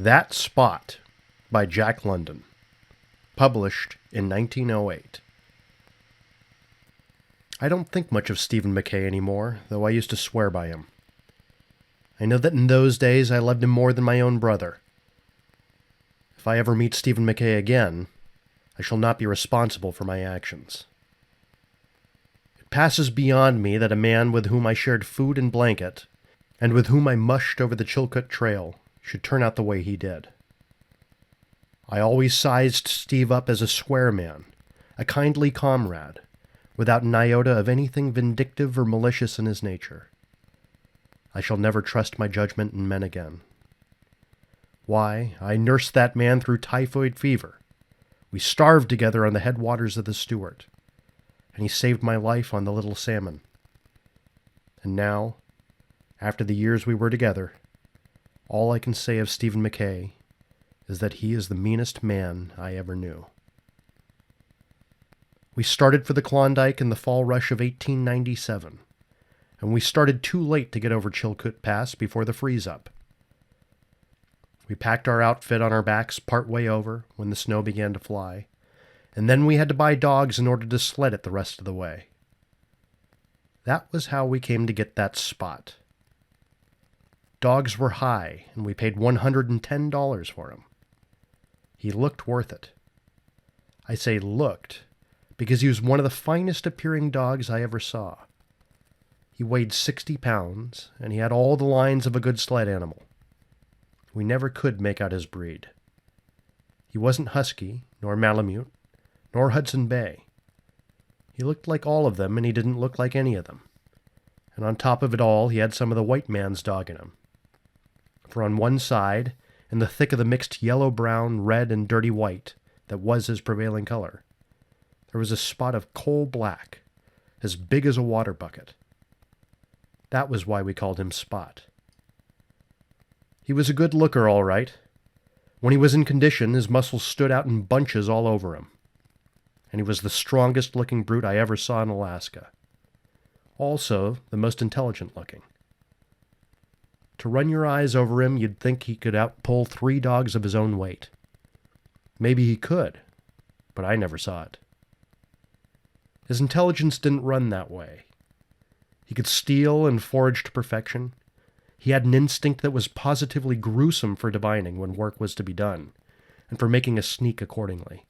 That Spot by Jack London. Published in 1908. I don't think much of Stephen Mackay anymore, though I used to swear by him. I know that in those days I loved him more than my own brother. If I ever meet Stephen Mackay again, I shall not be responsible for my actions. It passes beyond me that a man with whom I shared food and blanket, and with whom I mushed over the Chilcoot Trail, should turn out the way he did. I always sized Steve up as a square man, a kindly comrade, without an iota of anything vindictive or malicious in his nature. I shall never trust my judgment in men again. Why, I nursed that man through typhoid fever. We starved together on the headwaters of the Stewart, and he saved my life on the Little Salmon. And now, after the years we were together, all I can say of Stephen Mackay is that he is the meanest man I ever knew. We started for the Klondike in the fall rush of 1897, and we started too late to get over Chilcoot Pass before the freeze-up. We packed our outfit on our backs part way over when the snow began to fly, and then we had to buy dogs in order to sled it the rest of the way. That was how we came to get that spot. Dogs were high, and we paid $110 for him. He looked worth it. I say looked, because he was one of the finest appearing dogs I ever saw. He weighed 60 pounds, and he had all the lines of a good sled animal. We never could make out his breed. He wasn't Husky, nor Malamute, nor Hudson Bay. He looked like all of them, and he didn't look like any of them. And on top of it all, he had some of the white man's dog in him. For on one side, in the thick of the mixed yellow-brown, red, and dirty white that was his prevailing color, there was a spot of coal black, as big as a water bucket. That was why we called him Spot. He was a good looker, all right. When he was in condition, his muscles stood out in bunches all over him. And he was the strongest-looking brute I ever saw in Alaska. Also, the most intelligent-looking. To run your eyes over him, you'd think he could outpull 3 dogs of his own weight. Maybe he could, but I never saw it. His intelligence didn't run that way. He could steal and forage to perfection. He had an instinct that was positively gruesome for divining when work was to be done, and for making a sneak accordingly.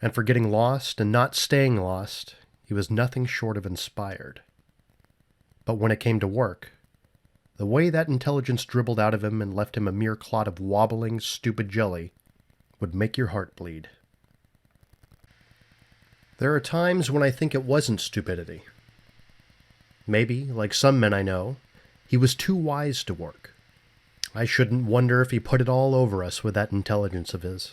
And for getting lost and not staying lost, he was nothing short of inspired. But when it came to work, the way that intelligence dribbled out of him and left him a mere clot of wobbling, stupid jelly would make your heart bleed. There are times when I think it wasn't stupidity. Maybe, like some men I know, he was too wise to work. I shouldn't wonder if he put it all over us with that intelligence of his.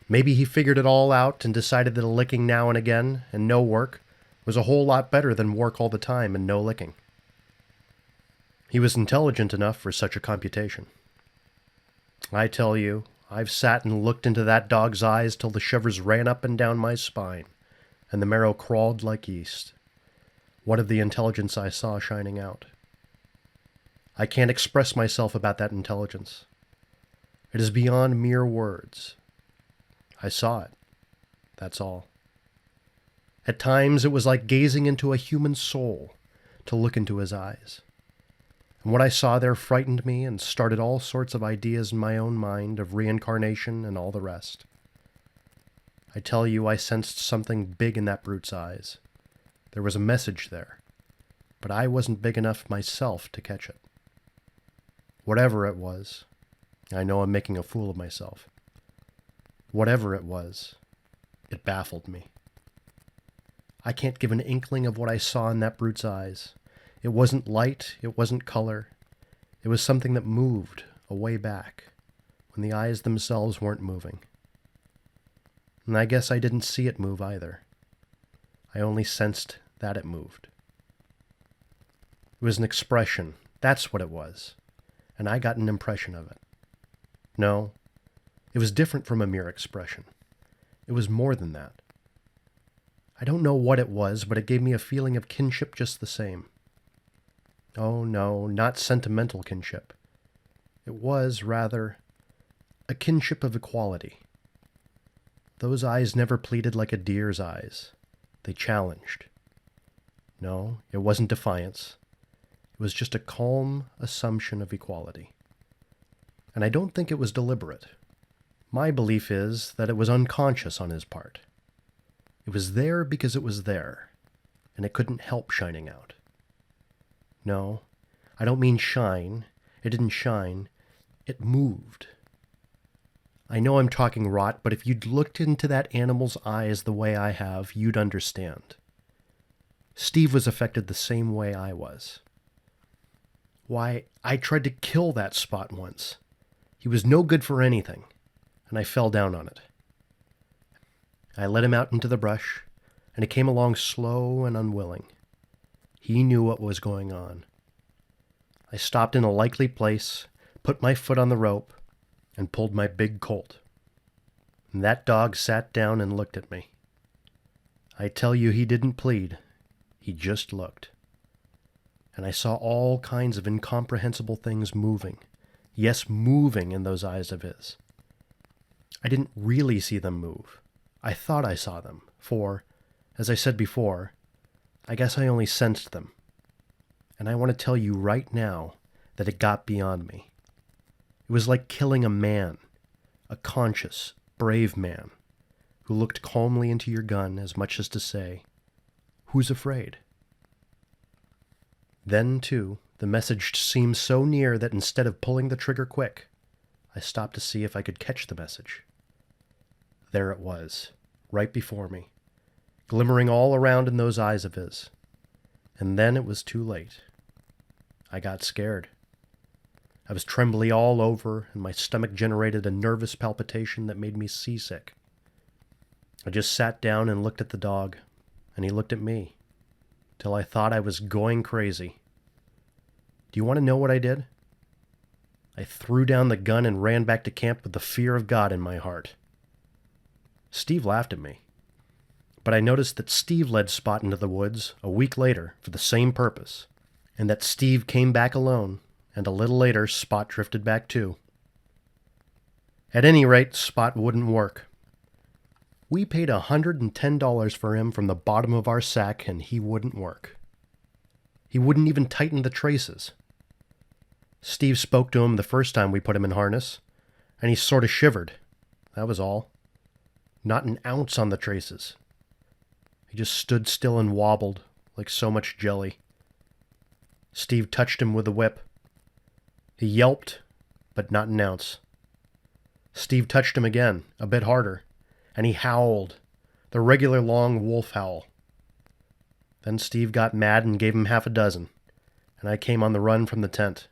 Maybe he figured it all out and decided that a licking now and again, and no work, was a whole lot better than work all the time and no licking. He was intelligent enough for such a computation. I tell you, I've sat and looked into that dog's eyes till the shivers ran up and down my spine, and the marrow crawled like yeast. What of the intelligence I saw shining out? I can't express myself about that intelligence. It is beyond mere words. I saw it. That's all. At times it was like gazing into a human soul to look into his eyes. And what I saw there frightened me and started all sorts of ideas in my own mind of reincarnation and all the rest. I tell you, I sensed something big in that brute's eyes. There was a message there, but I wasn't big enough myself to catch it. Whatever it was, I know I'm making a fool of myself. Whatever it was, it baffled me. I can't give an inkling of what I saw in that brute's eyes. It wasn't light, it wasn't color. It was something that moved away back, when the eyes themselves weren't moving. And I guess I didn't see it move either. I only sensed that it moved. It was an expression, that's what it was, and I got an impression of it. No, it was different from a mere expression. It was more than that. I don't know what it was, but it gave me a feeling of kinship just the same. Oh no, not sentimental kinship. It was, rather, a kinship of equality. Those eyes never pleaded like a deer's eyes. They challenged. No, it wasn't defiance. It was just a calm assumption of equality. And I don't think it was deliberate. My belief is that it was unconscious on his part. It was there because it was there, and it couldn't help shining out. No, I don't mean shine. It didn't shine. It moved. I know I'm talking rot, but if you'd looked into that animal's eyes the way I have, you'd understand. Steve was affected the same way I was. Why, I tried to kill that Spot once. He was no good for anything, and I fell down on it. I let him out into the brush, and he came along slow and unwilling. He knew what was going on. I stopped in a likely place, put my foot on the rope, and pulled my big Colt. And that dog sat down and looked at me. I tell you, he didn't plead. He just looked. And I saw all kinds of incomprehensible things moving. Yes, moving in those eyes of his. I didn't really see them move. I thought I saw them, for, as I said before, I guess I only sensed them. And I want to tell you right now that it got beyond me. It was like killing a man, a conscious, brave man, who looked calmly into your gun as much as to say, "Who's afraid?" Then, too, the message seemed so near that instead of pulling the trigger quick, I stopped to see if I could catch the message. There it was, right before me, glimmering all around in those eyes of his. And then it was too late. I got scared. I was trembly all over, and my stomach generated a nervous palpitation that made me seasick. I just sat down and looked at the dog, and he looked at me, till I thought I was going crazy. Do you want to know what I did? I threw down the gun and ran back to camp with the fear of God in my heart. Steve laughed at me, but I noticed that Steve led Spot into the woods a week later for the same purpose, and that Steve came back alone, and a little later Spot drifted back too. At any rate, Spot wouldn't work. We paid $110 for him from the bottom of our sack, and he wouldn't work. He wouldn't even tighten the traces. Steve spoke to him the first time we put him in harness, and he sort of shivered. That was all. Not an ounce on the traces. He just stood still and wobbled, like so much jelly. Steve touched him with the whip. He yelped, but not an ounce. Steve touched him again, a bit harder, and he howled, the regular long wolf howl. Then Steve got mad and gave him half a dozen, and I came on the run from the tent.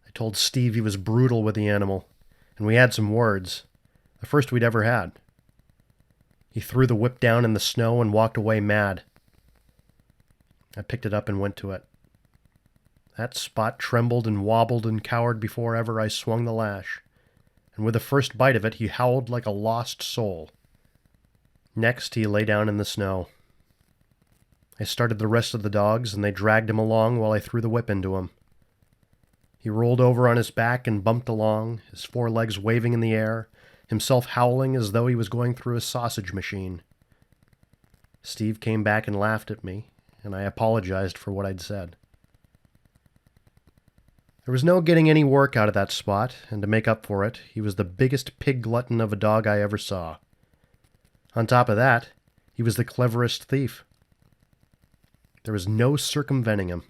I told Steve he was brutal with the animal, and we had some words, the first we'd ever had. He threw the whip down in the snow and walked away mad. I picked it up and went to it. That Spot trembled and wobbled and cowered before ever I swung the lash, and with the first bite of it he howled like a lost soul. Next he lay down in the snow. I started the rest of the dogs, and they dragged him along while I threw the whip into him. He rolled over on his back and bumped along, his forelegs waving in the air, himself howling as though he was going through a sausage machine. Steve came back and laughed at me, and I apologized for what I'd said. There was no getting any work out of that Spot, and to make up for it, he was the biggest pig glutton of a dog I ever saw. On top of that, he was the cleverest thief. There was no circumventing him.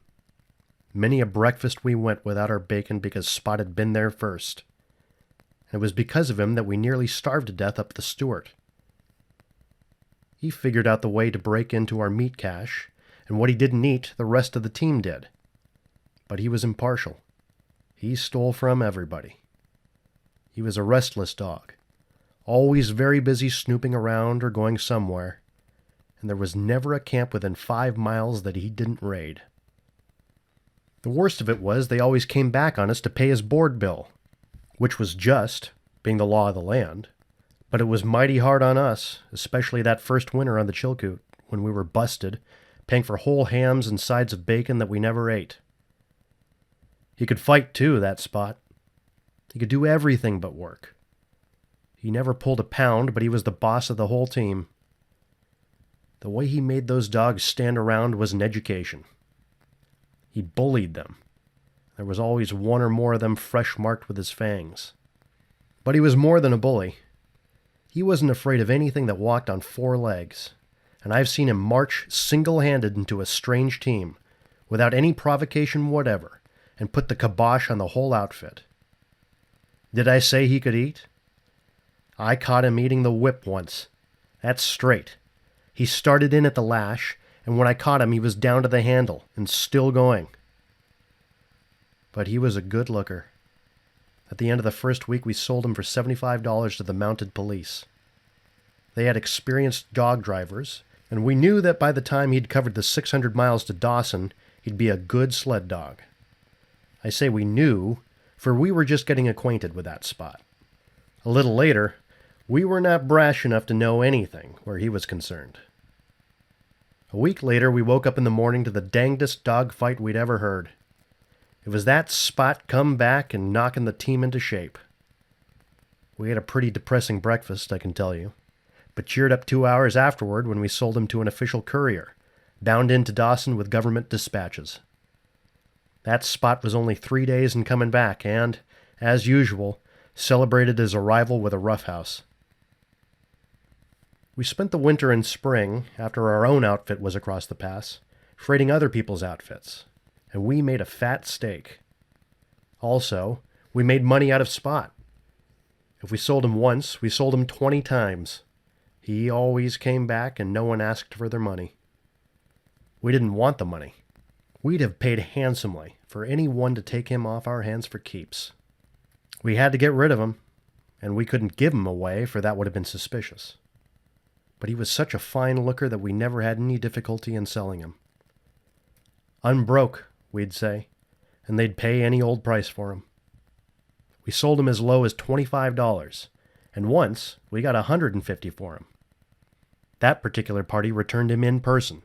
Many a breakfast we went without our bacon because Spot had been there first. And it was because of him that we nearly starved to death up the Stewart. He figured out the way to break into our meat cache, and what he didn't eat, the rest of the team did. But he was impartial. He stole from everybody. He was a restless dog, always very busy snooping around or going somewhere, and there was never a camp within 5 miles that he didn't raid. The worst of it was they always came back on us to pay his board bill, which was just, being the law of the land, but it was mighty hard on us, especially that first winter on the Chilkoot, when we were busted, paying for whole hams and sides of bacon that we never ate. He could fight too, that Spot. He could do everything but work. He never pulled a pound, but he was the boss of the whole team. The way he made those dogs stand around was an education. He bullied them. There was always one or more of them fresh marked with his fangs. But he was more than a bully. He wasn't afraid of anything that walked on four legs, and I've seen him march single-handed into a strange team, without any provocation whatever, and put the kibosh on the whole outfit. Did I say he could eat? I caught him eating the whip once. That's straight. He started in at the lash, and when I caught him, he was down to the handle and still going. But he was a good looker. At the end of the first week, we sold him for $75 to the mounted police. They had experienced dog drivers, and we knew that by the time he'd covered the 600 miles to Dawson, he'd be a good sled dog. I say we knew, for we were just getting acquainted with that Spot. A little later, we were not brash enough to know anything where he was concerned. A week later, we woke up in the morning to the dangdest dog fight we'd ever heard. It was that Spot come back and knocking the team into shape. We had a pretty depressing breakfast, I can tell you, but cheered up 2 hours afterward when we sold him to an official courier, bound into Dawson with government dispatches. That Spot was only 3 days in coming back and, as usual, celebrated his arrival with a roughhouse. We spent the winter and spring, after our own outfit was across the pass, freighting other people's outfits, and we made a fat stake. Also, we made money out of Spot. If we sold him once, we sold him 20 times. He always came back and no one asked for their money. We didn't want the money. We'd have paid handsomely for any one to take him off our hands for keeps. We had to get rid of him, and we couldn't give him away, for that would have been suspicious. But he was such a fine looker that we never had any difficulty in selling him. Unbroke, we'd say, and they'd pay any old price for him. We sold him as low as $25, and once we got $150 for him. That particular party returned him in person,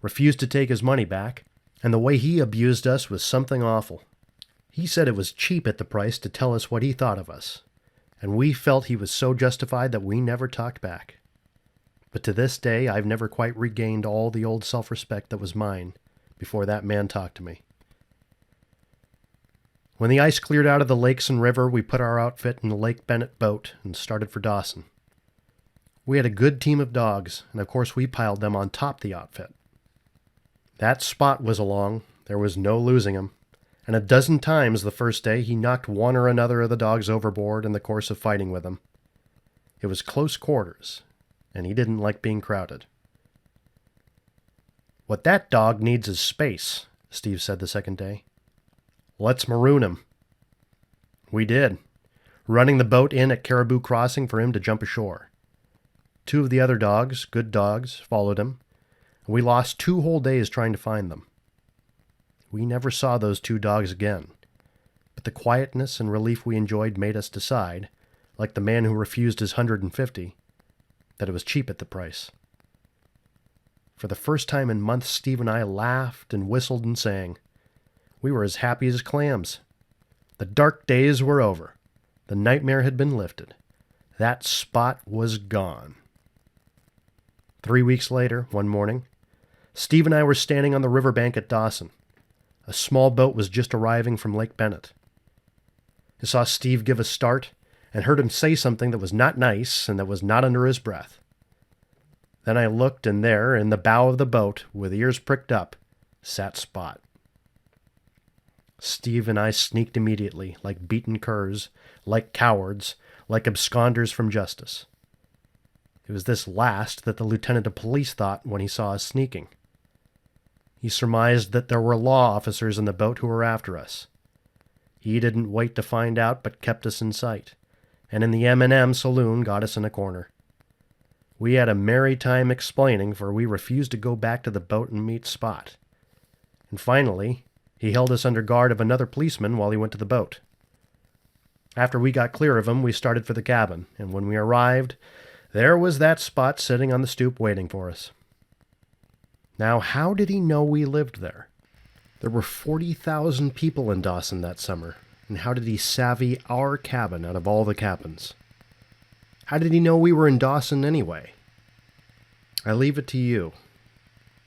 refused to take his money back, and the way he abused us was something awful. He said it was cheap at the price to tell us what he thought of us, and we felt he was so justified that we never talked back. But to this day, I've never quite regained all the old self-respect that was mine before that man talked to me. When the ice cleared out of the lakes and river, we put our outfit in the Lake Bennett boat and started for Dawson. We had a good team of dogs, and of course we piled them on top the outfit. That Spot was along, there was no losing him, and a dozen times the first day he knocked one or another of the dogs overboard in the course of fighting with him. It was close quarters, and he didn't like being crowded. "What that dog needs is space," Steve said the second day. "Let's maroon him." We did, running the boat in at Caribou Crossing for him to jump ashore. 2 of the other dogs, good dogs, followed him, and we lost 2 whole days trying to find them. We never saw those 2 dogs again, but the quietness and relief we enjoyed made us decide, like the man who refused his $150, that it was cheap at the price. For the first time in months, Steve and I laughed and whistled and sang. We were as happy as clams. The dark days were over. The nightmare had been lifted. That Spot was gone. 3 weeks later, one morning, Steve and I were standing on the riverbank at Dawson. A small boat was just arriving from Lake Bennett. I saw Steve give a start and heard him say something that was not nice and that was not under his breath. Then I looked, and there, in the bow of the boat, with ears pricked up, sat Spot. Steve and I sneaked immediately, like beaten curs, like cowards, like absconders from justice. It was this last that the lieutenant of police thought when he saw us sneaking. He surmised that there were law officers in the boat who were after us. He didn't wait to find out, but kept us in sight, and in the M&M saloon got us in a corner. We had a merry time explaining, for we refused to go back to the boat and meet Spot. And finally, he held us under guard of another policeman while he went to the boat. After we got clear of him, we started for the cabin, and when we arrived, there was that Spot sitting on the stoop waiting for us. Now, how did he know we lived there? There were 40,000 people in Dawson that summer, and how did he savvy our cabin out of all the cabins? How did he know we were in Dawson anyway? I leave it to you,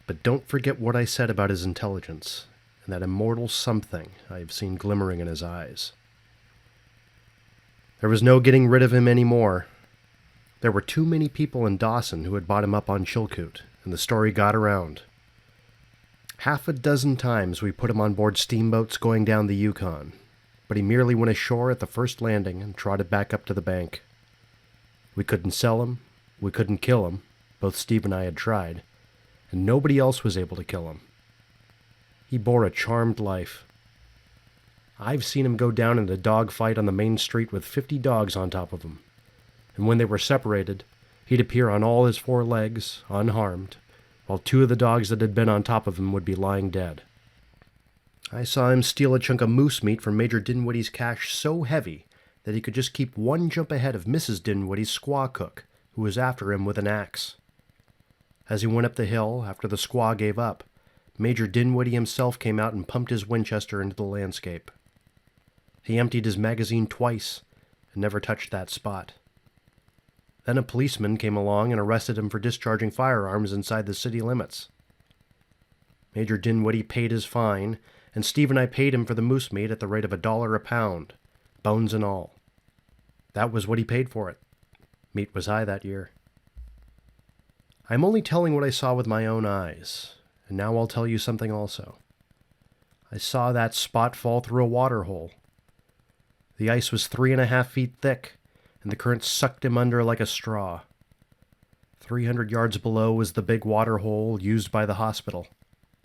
but don't forget what I said about his intelligence and that immortal something I have seen glimmering in his eyes. There was no getting rid of him anymore. There were too many people in Dawson who had bought him up on Chilkoot, and the story got around. Half a dozen times we put him on board steamboats going down the Yukon, but he merely went ashore at the first landing and trotted back up to the bank. We couldn't sell him, we couldn't kill him, both Steve and I had tried, and nobody else was able to kill him. He bore a charmed life. I've seen him go down in a dog fight on the main street with 50 dogs on top of him, and when they were separated, he'd appear on all his 4 legs, unharmed, while 2 of the dogs that had been on top of him would be lying dead. I saw him steal a chunk of moose meat from Major Dinwiddie's cache so heavy that he could just keep 1 jump ahead of Mrs. Dinwiddie's squaw cook, who was after him with an axe. As he went up the hill, after the squaw gave up, Major Dinwiddie himself came out and pumped his Winchester into the landscape. He emptied his magazine twice and never touched that spot. Then a policeman came along and arrested him for discharging firearms inside the city limits. Major Dinwiddie paid his fine, and Steve and I paid him for the moose meat at the rate of $1 a pound, bones and all. That was what he paid for it. Meat was high that year. I'm only telling what I saw with my own eyes, and now I'll tell you something also. I saw that spot fall through a water hole. The ice was 3.5 feet thick, and the current sucked him under like a straw. 300 yards below was the big water hole used by the hospital.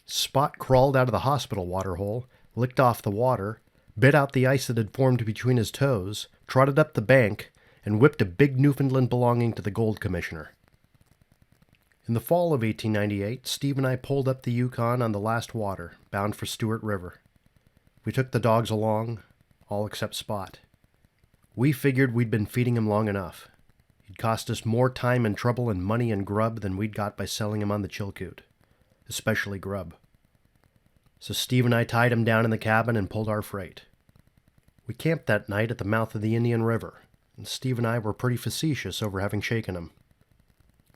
Spot crawled out of the hospital water hole, licked off the water, bit out the ice that had formed between his toes, trotted up the bank, and whipped a big Newfoundland belonging to the Gold Commissioner. In the fall of 1898, Steve and I pulled up the Yukon on the last water, bound for Stewart River. We took the dogs along, all except Spot. We figured we'd been feeding him long enough. He'd cost us more time and trouble and money and grub than we'd got by selling him on the Chilkoot, especially grub. So Steve and I tied him down in the cabin and pulled our freight. We camped that night at the mouth of the Indian River, and Steve and I were pretty facetious over having shaken him.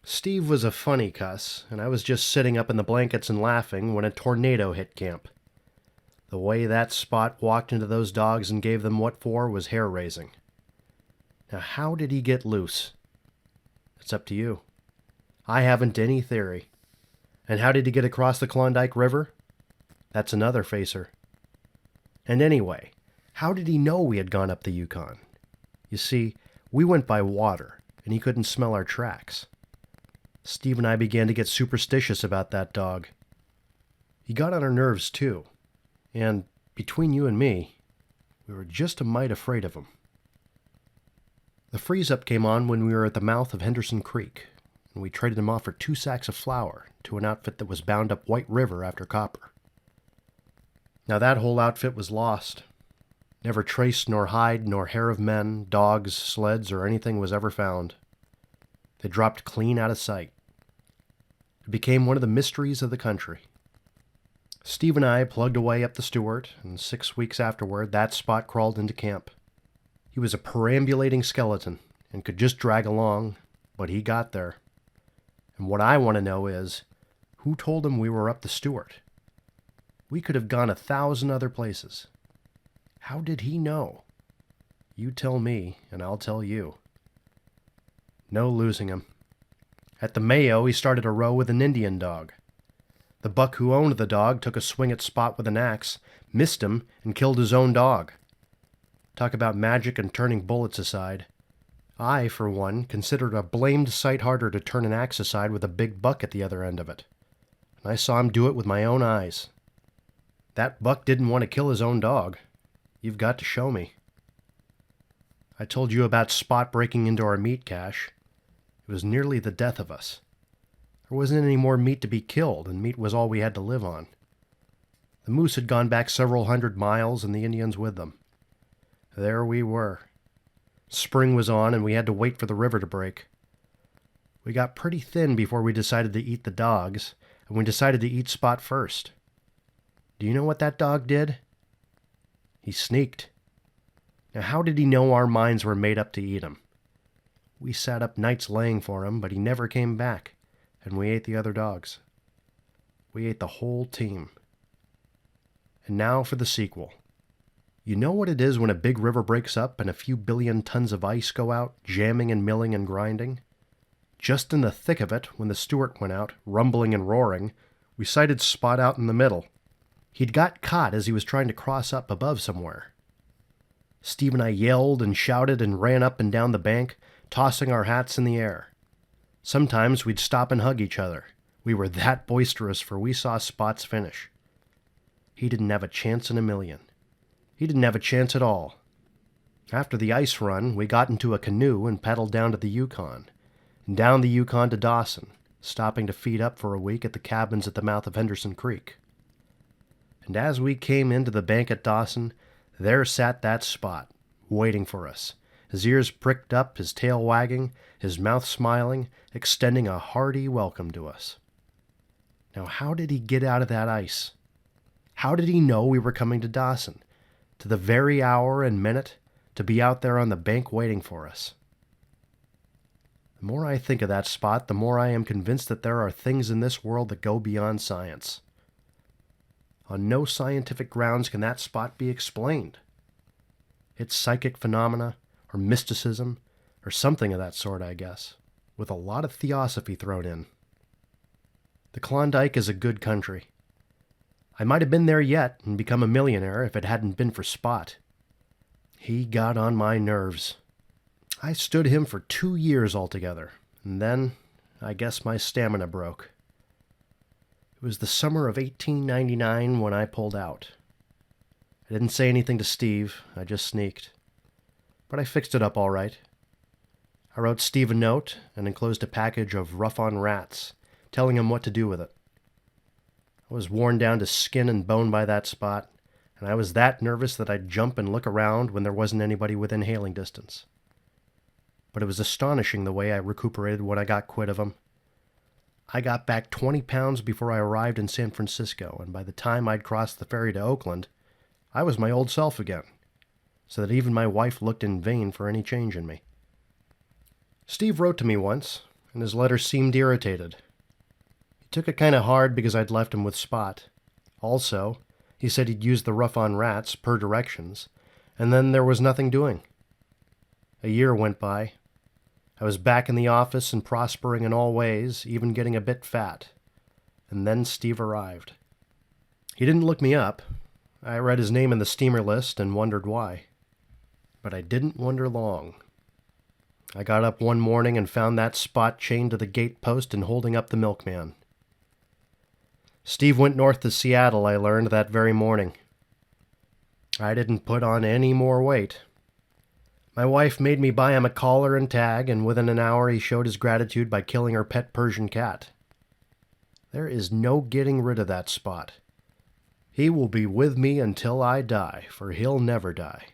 Steve was a funny cuss, and I was just sitting up in the blankets and laughing when a tornado hit camp. The way that Spot walked into those dogs and gave them what for was hair-raising. Now, how did he get loose? It's up to you. I haven't any theory. And how did he get across the Klondike River? That's another facer. And anyway, how did he know we had gone up the Yukon? You see, we went by water, and he couldn't smell our tracks. Steve and I began to get superstitious about that dog. He got on our nerves, too. And, between you and me, we were just a mite afraid of him. The freeze-up came on when we were at the mouth of Henderson Creek, and we traded him off for 2 sacks of flour to an outfit that was bound up White River after copper. Now that whole outfit was lost. Never trace nor hide nor hair of men, dogs, sleds, or anything was ever found. They dropped clean out of sight. It became one of the mysteries of the country. Steve and I plugged away up the Stewart, and 6 weeks afterward, that Spot crawled into camp. He was a perambulating skeleton and could just drag along, but he got there. And what I want to know is, who told him we were up the Stewart? We could have gone 1,000 other places. How did he know? You tell me, and I'll tell you. No losing him. At the Mayo, he started a row with an Indian dog. The buck who owned the dog took a swing at Spot with an axe, missed him, and killed his own dog. Talk about magic and turning bullets aside. I, for one, considered it a blamed sight harder to turn an axe aside with a big buck at the other end of it. And I saw him do it with my own eyes. That buck didn't want to kill his own dog. You've got to show me. I told you about Spot breaking into our meat cache. It was nearly the death of us. There wasn't any more meat to be killed, and meat was all we had to live on. The moose had gone back several hundred miles, and the Indians with them. There we were. Spring was on, and we had to wait for the river to break. We got pretty thin before we decided to eat the dogs, and we decided to eat Spot first. Do you know what that dog did? He sneaked. Now, how did he know our minds were made up to eat him? We sat up nights laying for him, but he never came back, and we ate the other dogs. We ate the whole team. And now for the sequel. You know what it is when a big river breaks up and a few billion tons of ice go out, jamming and milling and grinding? Just in the thick of it, when the Stewart went out, rumbling and roaring, we sighted Spot out in the middle. He'd got caught as he was trying to cross up above somewhere. Steve and I yelled and shouted and ran up and down the bank, tossing our hats in the air. Sometimes we'd stop and hug each other. We were that boisterous, for we saw Spot's finish. He didn't have a chance in a million. He didn't have a chance at all. After the ice run, we got into a canoe and paddled down to the Yukon, and down the Yukon to Dawson, stopping to feed up for a week at the cabins at the mouth of Henderson Creek. And as we came into the bank at Dawson, there sat that Spot, waiting for us, his ears pricked up, his tail wagging, his mouth smiling, extending a hearty welcome to us. Now, how did he get out of that ice? How did he know we were coming to Dawson, to the very hour and minute, to be out there on the bank waiting for us? The more I think of that Spot, the more I am convinced that there are things in this world that go beyond science. On no scientific grounds can that Spot be explained. It's psychic phenomena, or mysticism, or something of that sort, I guess, with a lot of theosophy thrown in. The Klondike is a good country. I might have been there yet and become a millionaire if it hadn't been for Spot. He got on my nerves. I stood him for 2 years altogether, and then I guess my stamina broke. It was the summer of 1899 when I pulled out. I didn't say anything to Steve, I just sneaked. But I fixed it up all right. I wrote Steve a note and enclosed a package of rough-on rats, telling him what to do with it. I was worn down to skin and bone by that Spot, and I was that nervous that I'd jump and look around when there wasn't anybody within hailing distance. But it was astonishing the way I recuperated when I got quit of him. I got back 20 pounds before I arrived in San Francisco, and by the time I'd crossed the ferry to Oakland, I was my old self again, so that even my wife looked in vain for any change in me. Steve wrote to me once, and his letter seemed irritated. He took it kind of hard because I'd left him with Spot. Also, he said he'd used the rough-on rats, per directions, and then there was nothing doing. A year went by. I was back in the office and prospering in all ways, even getting a bit fat. And then Steve arrived. He didn't look me up. I read his name in the steamer list and wondered why. But I didn't wonder long. I got up one morning and found that Spot chained to the gate post and holding up the milkman. Steve went north to Seattle, I learned, that very morning. I didn't put on any more weight. My wife made me buy him a collar and tag, and within an hour he showed his gratitude by killing her pet Persian cat. There is no getting rid of that Spot. He will be with me until I die, for he'll never die.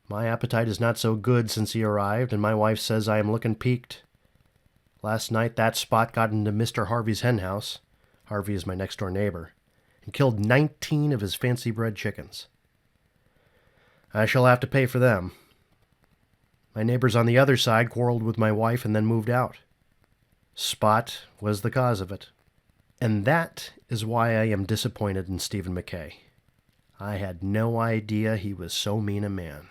My appetite is not so good since he arrived, and my wife says I am looking peaked. Last night that Spot got into Mr. Harvey's hen house. Harvey is my next-door neighbor, and killed 19 of his fancy-bred chickens. I shall have to pay for them. My neighbors on the other side quarreled with my wife and then moved out. Spot was the cause of it. And that is why I am disappointed in Stephen McKay. I had no idea he was so mean a man.